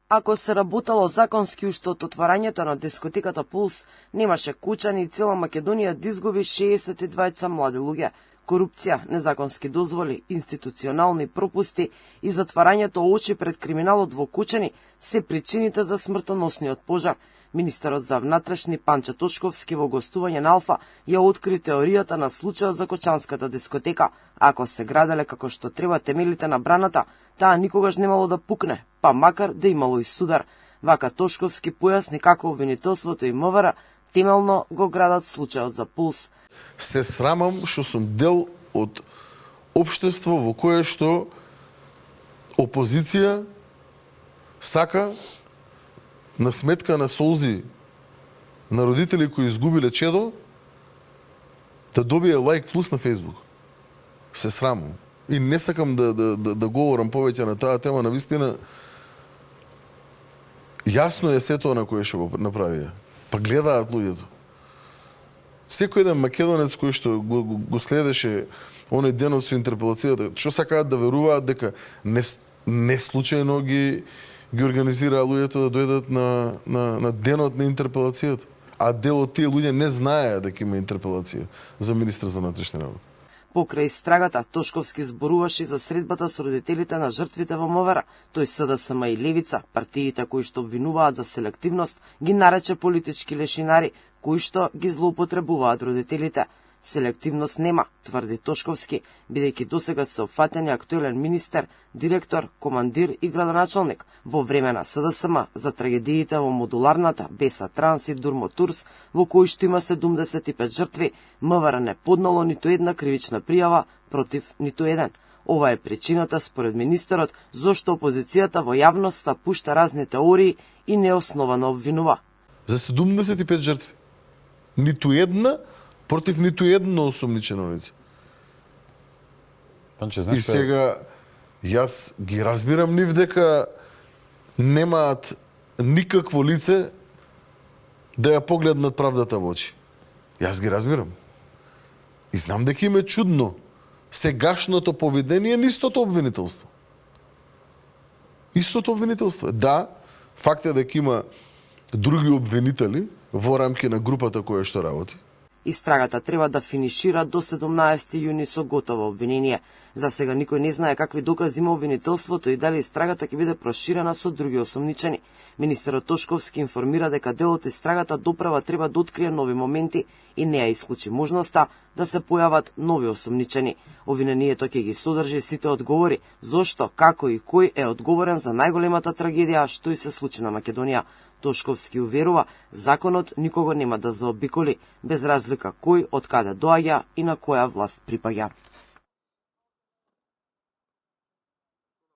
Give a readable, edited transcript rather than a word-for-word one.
Ако се работело законски уште од отварањето на дискотеката Пулс, немаше кучани и цела Македонија да изгуби 62 млади луѓе. Корупција, незаконски дозволи, институционални пропусти и затварањето очи пред криминалот во Кучани се причините за смртоносниот пожар. Министерот за внатрешни Панче Тошковски во гостување на Алфа ја откри теоријата на случајот за Кочанската дискотека. Ако се граделе како што треба темелите на браната, таа никогаш немало да пукне, па макар да имало и судар. Вака Тошковски појасни како обвинителството и МВР темелно го градат случајот за Пулс. Се срамам што сум дел од општество во кое што опозиција сака на сметка на солзи на родители кои изгубиле чедо да добие лайк плюс на Фейсбук. Се срамам. И не сакам да говорам повеќе на таа тема, навистина јасно е сето на кое што го направија. Па гледаат луѓето. Секој еден македонец кој што го следеше оној денот со интерпелацијата, што сакаат да веруваат дека не случајно ги организираа луѓето да дојдат на денот на интерпелацијата. А дел од тие луѓе не знаеа дека има интерпелација за министр за внатрешни работи. Покрај истрагата, Тошковски зборуваше за средбата со родителите на жртвите во МВР. Тој СДСМ и Левица, партиите кои што обвинуваат за селективност, ги нарече политички лешинари, кои што ги злоупотребуваат родителите. Селективност нема, тврди Тошковски, бидејќи досега се опфатени актуелен министер, директор, командир и градоначалник во време на СДСМ за трагедиите во модуларната Беса Транс и Дурмотурс, во кои што има 75 жртви, МВР не поднало ниту една кривична пријава против ниту еден. Ова е причината, според министерот, зошто опозицијата во јавноста пушта разни теории и неосновано обвинува. За 75 жртви. Ниту една против ниту едно осомничено лице. И сега, јас ги разбирам нив дека немаат никакво лице да ја погледнат правдата во очи. Јас ги разбирам. И знам дека им е чудно сегашното поведение на истото обвинителство. Истото обвинителство. Да, факт е дека има други обвинители во рамки на групата која што работи. Истрагата треба да финишира до 17 јуни со готово обвинение. За сега никој не знае какви докази има обвинителството и дали истрагата ќе биде проширена со други осомничени. Министерот Тошковски информира дека дел од истрагата доправа треба да открие нови моменти и не ја исклучи можноста да се појават нови осомничени. Обвинението ќе ги содржи сите одговори зошто, како и кој е одговорен за најголемата трагедија што и се случи на Македонија. Тошковски уверува, законот никого нема да заобиколи, без разлика кој од каде доаѓа и на која власт припаѓа.